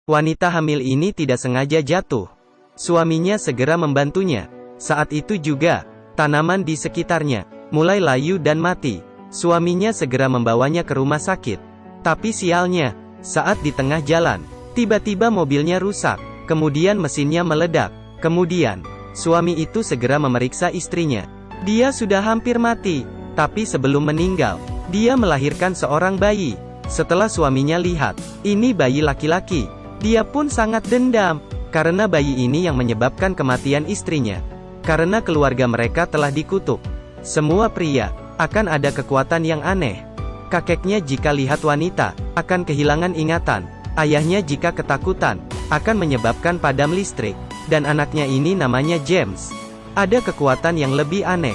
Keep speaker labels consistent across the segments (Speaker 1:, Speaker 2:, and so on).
Speaker 1: Wanita hamil ini tidak sengaja jatuh. Suaminya segera membantunya. Saat itu juga, tanaman di sekitarnya mulai layu dan mati. Suaminya segera membawanya ke rumah sakit. Tapi sialnya, saat di tengah jalan, tiba-tiba mobilnya rusak. Kemudian mesinnya meledak. Kemudian, suami itu segera memeriksa istrinya. Dia sudah hampir mati. Tapi sebelum meninggal, dia melahirkan seorang bayi. Setelah suaminya lihat, ini bayi laki-laki, dia pun sangat dendam, karena bayi ini yang menyebabkan kematian istrinya. Karena keluarga mereka telah dikutuk. Semua pria, akan ada kekuatan yang aneh. Kakeknya jika lihat wanita, akan kehilangan ingatan. Ayahnya jika ketakutan, akan menyebabkan padam listrik. Dan anaknya ini namanya James. Ada kekuatan yang lebih aneh.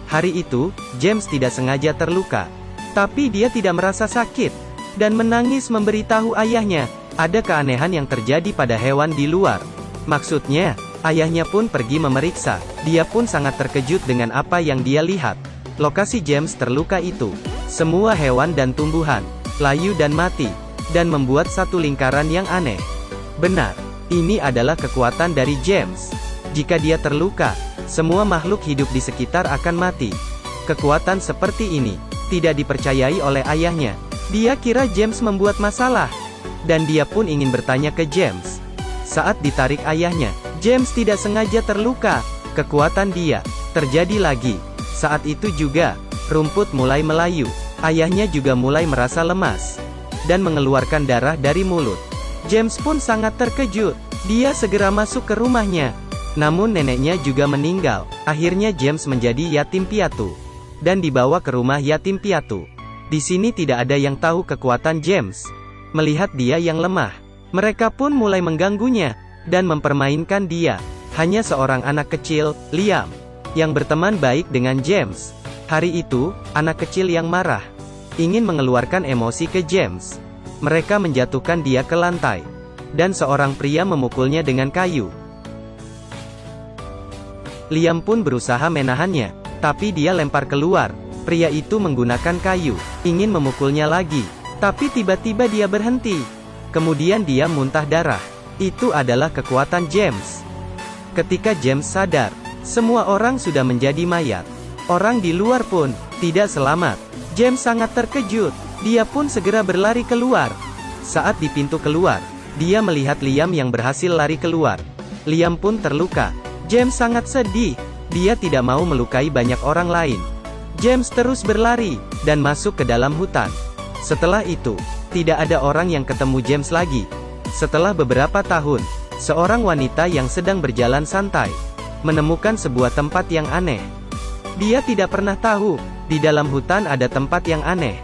Speaker 1: Hari itu, James tidak sengaja terluka. Tapi dia tidak merasa sakit. Dan menangis memberitahu ayahnya, ada keanehan yang terjadi pada hewan di luar. Maksudnya, ayahnya pun pergi memeriksa. Dia pun sangat terkejut dengan apa yang dia lihat. Lokasi James terluka itu, semua hewan dan tumbuhan, layu dan mati, dan membuat satu lingkaran yang aneh. Benar, ini adalah kekuatan dari James. Jika dia terluka, semua makhluk hidup di sekitar akan mati. Kekuatan seperti ini, tidak dipercayai oleh ayahnya. Dia kira James membuat masalah. Dan dia pun ingin bertanya ke James. Saat ditarik ayahnya, James tidak sengaja terluka. Kekuatan dia terjadi lagi. Saat itu juga, rumput mulai melayu. Ayahnya juga mulai merasa lemas. Dan mengeluarkan darah dari mulut. James pun sangat terkejut. Dia segera masuk ke rumahnya. Namun neneknya juga meninggal. Akhirnya James menjadi yatim piatu. Dan dibawa ke rumah yatim piatu. Di sini tidak ada yang tahu kekuatan James. Melihat dia yang lemah, mereka pun mulai mengganggunya, dan mempermainkan dia. Hanya seorang anak kecil, Liam, yang berteman baik dengan James. Hari itu, anak kecil yang marah, ingin mengeluarkan emosi ke James. Mereka menjatuhkan dia ke lantai. Dan seorang pria memukulnya dengan kayu. Liam pun berusaha menahannya, tapi dia lempar keluar. Pria itu menggunakan kayu, ingin memukulnya lagi, tapi tiba-tiba dia berhenti. Kemudian dia muntah darah. Itu adalah kekuatan James. Ketika James sadar, semua orang sudah menjadi mayat. Orang di luar pun tidak selamat. James sangat terkejut. Dia pun segera berlari keluar. Saat di pintu keluar, dia melihat Liam yang berhasil lari keluar. Liam pun terluka. James sangat sedih. Dia tidak mau melukai banyak orang lain. James terus berlari, dan masuk ke dalam hutan. Setelah itu, tidak ada orang yang ketemu James lagi. Setelah beberapa tahun, seorang wanita yang sedang berjalan santai, menemukan sebuah tempat yang aneh. Dia tidak pernah tahu, di dalam hutan ada tempat yang aneh.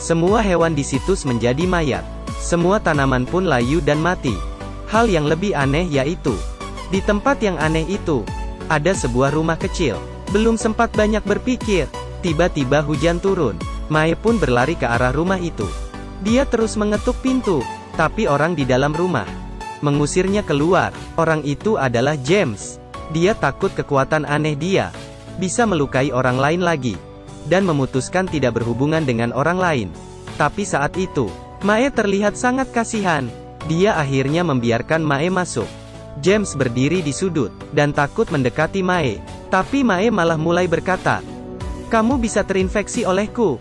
Speaker 1: Semua hewan di situs menjadi mayat. Semua tanaman pun layu dan mati. Hal yang lebih aneh yaitu, di tempat yang aneh itu, ada sebuah rumah kecil. Belum sempat banyak berpikir, tiba-tiba hujan turun. Mae pun berlari ke arah rumah itu. Dia terus mengetuk pintu, tapi orang di dalam rumah mengusirnya keluar. Orang itu adalah James. Dia takut kekuatan aneh dia bisa melukai orang lain lagi, dan memutuskan tidak berhubungan dengan orang lain. Tapi saat itu, Mae terlihat sangat kasihan. Dia akhirnya membiarkan Mae masuk. James berdiri di sudut, dan takut mendekati Mae. Tapi Mae malah mulai berkata, "Kamu bisa terinfeksi olehku.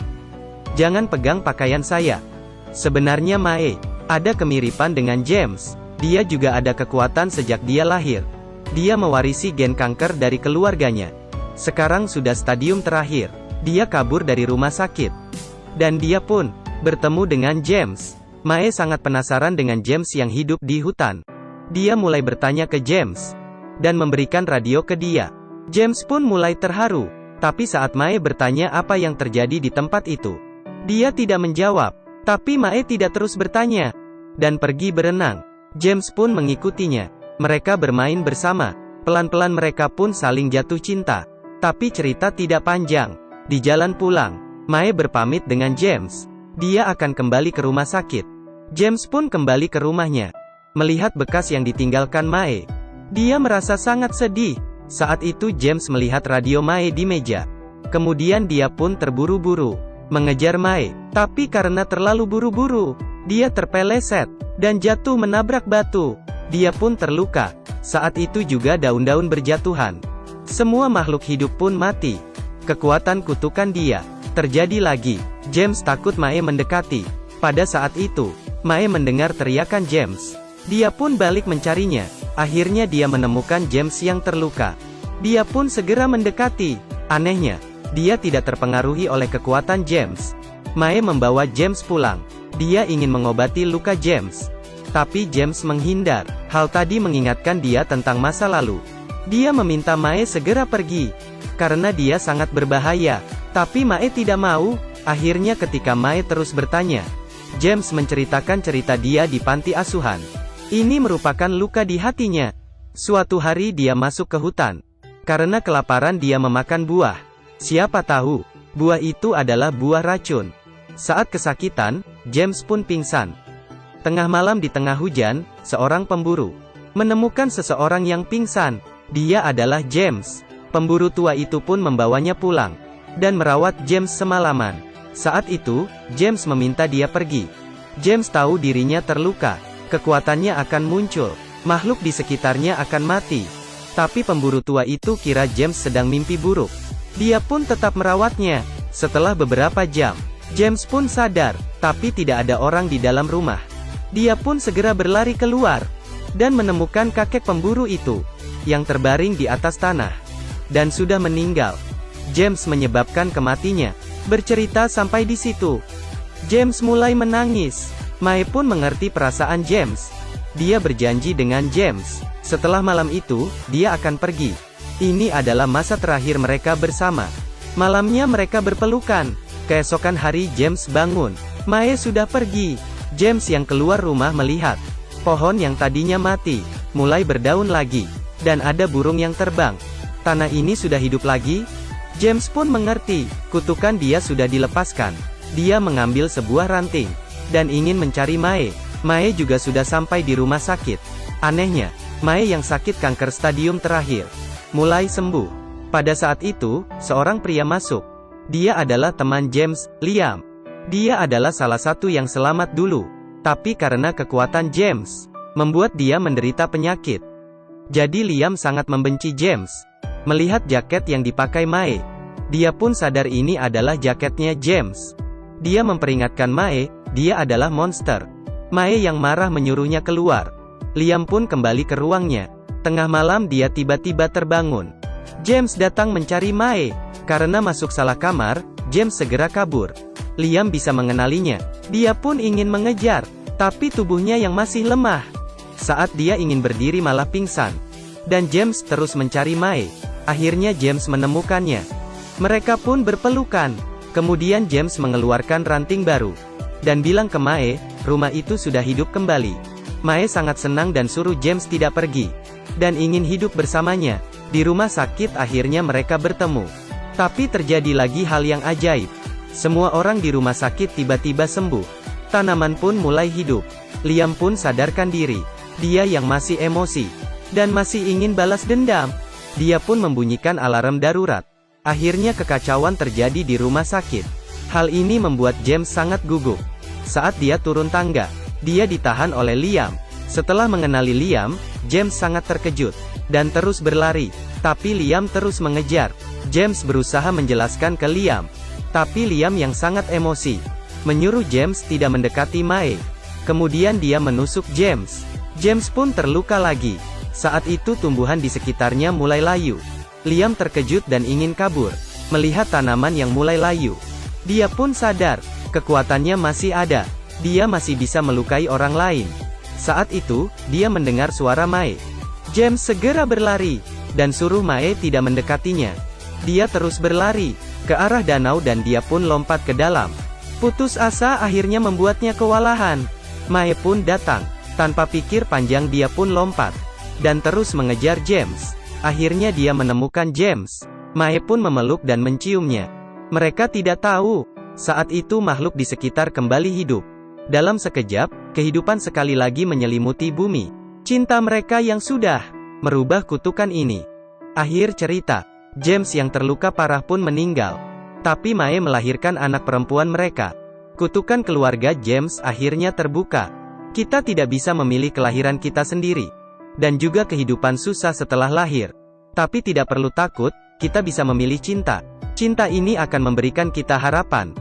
Speaker 1: Jangan pegang pakaian saya." Sebenarnya Mae ada kemiripan dengan James. Dia juga ada kekuatan sejak dia lahir. Dia mewarisi gen kanker dari keluarganya. Sekarang sudah stadium terakhir. Dia kabur dari rumah sakit. Dan dia pun bertemu dengan James. Mae sangat penasaran dengan James yang hidup di hutan. Dia mulai bertanya ke James, dan memberikan radio ke dia. James pun mulai terharu. Tapi saat Mae bertanya apa yang terjadi di tempat itu, dia tidak menjawab. Tapi Mae tidak terus bertanya, dan pergi berenang. James pun mengikutinya. Mereka bermain bersama. Pelan-pelan mereka pun saling jatuh cinta. Tapi cerita tidak panjang. Di jalan pulang, Mae berpamit dengan James. Dia akan kembali ke rumah sakit. James pun kembali ke rumahnya. Melihat bekas yang ditinggalkan Mae, dia merasa sangat sedih. Saat itu James melihat radio Mae di meja. Kemudian dia pun terburu-buru mengejar Mae. Tapi karena terlalu buru-buru, Dia terpeleset dan jatuh menabrak batu. Dia pun terluka. Saat itu juga daun-daun berjatuhan. Semua makhluk hidup pun mati. Kekuatan kutukan dia terjadi lagi. James takut Mae mendekati. Pada saat itu, Mae mendengar teriakan James. Dia pun balik mencarinya. Akhirnya dia menemukan James yang terluka. Dia pun segera mendekati. Anehnya, dia tidak terpengaruhi oleh kekuatan James. Mae membawa James pulang. Dia ingin mengobati luka James. Tapi James menghindar. Hal tadi mengingatkan dia tentang masa lalu. Dia meminta Mae segera pergi. Karena dia sangat berbahaya. Tapi Mae tidak mau. Akhirnya ketika Mae terus bertanya, James menceritakan cerita dia di panti asuhan. Ini merupakan luka di hatinya. Suatu hari dia masuk ke hutan. Karena kelaparan dia memakan buah. Siapa tahu, buah itu adalah buah racun. Saat kesakitan, James pun pingsan. Tengah malam di tengah hujan, seorang pemburu menemukan seseorang yang pingsan. Dia adalah James. Pemburu tua itu pun membawanya pulang dan merawat James semalaman. Saat itu, James meminta dia pergi. James tahu dirinya terluka. Kekuatannya akan muncul. Makhluk di sekitarnya akan mati. Tapi pemburu tua itu kira James sedang mimpi buruk. Dia pun tetap merawatnya. Setelah beberapa jam, James pun sadar, tapi tidak ada orang di dalam rumah. Dia pun segera berlari keluar dan menemukan kakek pemburu itu yang terbaring di atas tanah dan sudah meninggal. James menyebabkan kematiannya. Bercerita sampai di situ, James mulai menangis. Mae pun mengerti perasaan James. Dia berjanji dengan James. Setelah malam itu, dia akan pergi. Ini adalah masa terakhir mereka bersama. Malamnya mereka berpelukan. Keesokan hari James bangun. Mae sudah pergi. James yang keluar rumah melihat pohon yang tadinya mati mulai berdaun lagi. Dan ada burung yang terbang. Tanah ini sudah hidup lagi. James pun mengerti, kutukan dia sudah dilepaskan. Dia mengambil sebuah ranting dan ingin mencari Mae. Mae juga sudah sampai di rumah sakit. Anehnya, Mae yang sakit kanker stadium terakhir mulai sembuh. Pada saat itu, seorang pria masuk. Dia adalah teman James, Liam. Dia adalah salah satu yang selamat dulu. Tapi karena kekuatan James membuat dia menderita penyakit. Jadi Liam sangat membenci James. Melihat jaket yang dipakai Mae, dia pun sadar ini adalah jaketnya James. Dia memperingatkan Mae, dia adalah monster. Mae yang marah menyuruhnya keluar. Liam pun kembali ke ruangnya. Tengah malam dia tiba-tiba terbangun. James datang mencari Mae. Karena masuk salah kamar, James segera kabur. Liam bisa mengenalinya. Dia pun ingin mengejar, tapi tubuhnya yang masih lemah. Saat dia ingin berdiri malah pingsan. Dan James terus mencari Mae. Akhirnya James menemukannya. Mereka pun berpelukan. Kemudian James mengeluarkan ranting baru dan bilang ke Mae, rumah itu sudah hidup kembali. Mae sangat senang dan suruh James tidak pergi dan ingin hidup bersamanya. Di rumah sakit akhirnya mereka bertemu. Tapi terjadi lagi hal yang ajaib. Semua orang di rumah sakit tiba-tiba sembuh. Tanaman pun mulai hidup. Liam pun sadarkan diri. Dia yang masih emosi dan masih ingin balas dendam. Dia pun membunyikan alarm darurat. Akhirnya kekacauan terjadi di rumah sakit. Hal ini membuat James sangat gugup. Saat dia turun tangga, dia ditahan oleh Liam. Setelah mengenali Liam, James sangat terkejut dan terus berlari. Tapi Liam terus mengejar. James berusaha menjelaskan ke Liam. Tapi Liam yang sangat emosi menyuruh James tidak mendekati Mae. Kemudian dia menusuk James. James pun terluka lagi. Saat itu tumbuhan di sekitarnya mulai layu. Liam terkejut dan ingin kabur. Melihat tanaman yang mulai layu, dia pun sadar, kekuatannya masih ada. Dia masih bisa melukai orang lain. Saat itu, dia mendengar suara Mae. James segera berlari, dan suruh Mae tidak mendekatinya. Dia terus berlari ke arah danau dan dia pun lompat ke dalam. Putus asa akhirnya membuatnya kewalahan. Mae pun datang. Tanpa pikir panjang dia pun lompat dan terus mengejar James. Akhirnya dia menemukan James. Mae pun memeluk dan menciumnya. Mereka tidak tahu, saat itu makhluk di sekitar kembali hidup. Dalam sekejap, kehidupan sekali lagi menyelimuti bumi. Cinta mereka yang sudah merubah kutukan ini. Akhir cerita, James yang terluka parah pun meninggal. Tapi Mae melahirkan anak perempuan mereka. Kutukan keluarga James akhirnya terbuka. Kita tidak bisa memilih kelahiran kita sendiri. Dan juga kehidupan susah setelah lahir. Tapi tidak perlu takut, kita bisa memilih cinta. Cinta ini akan memberikan kita harapan.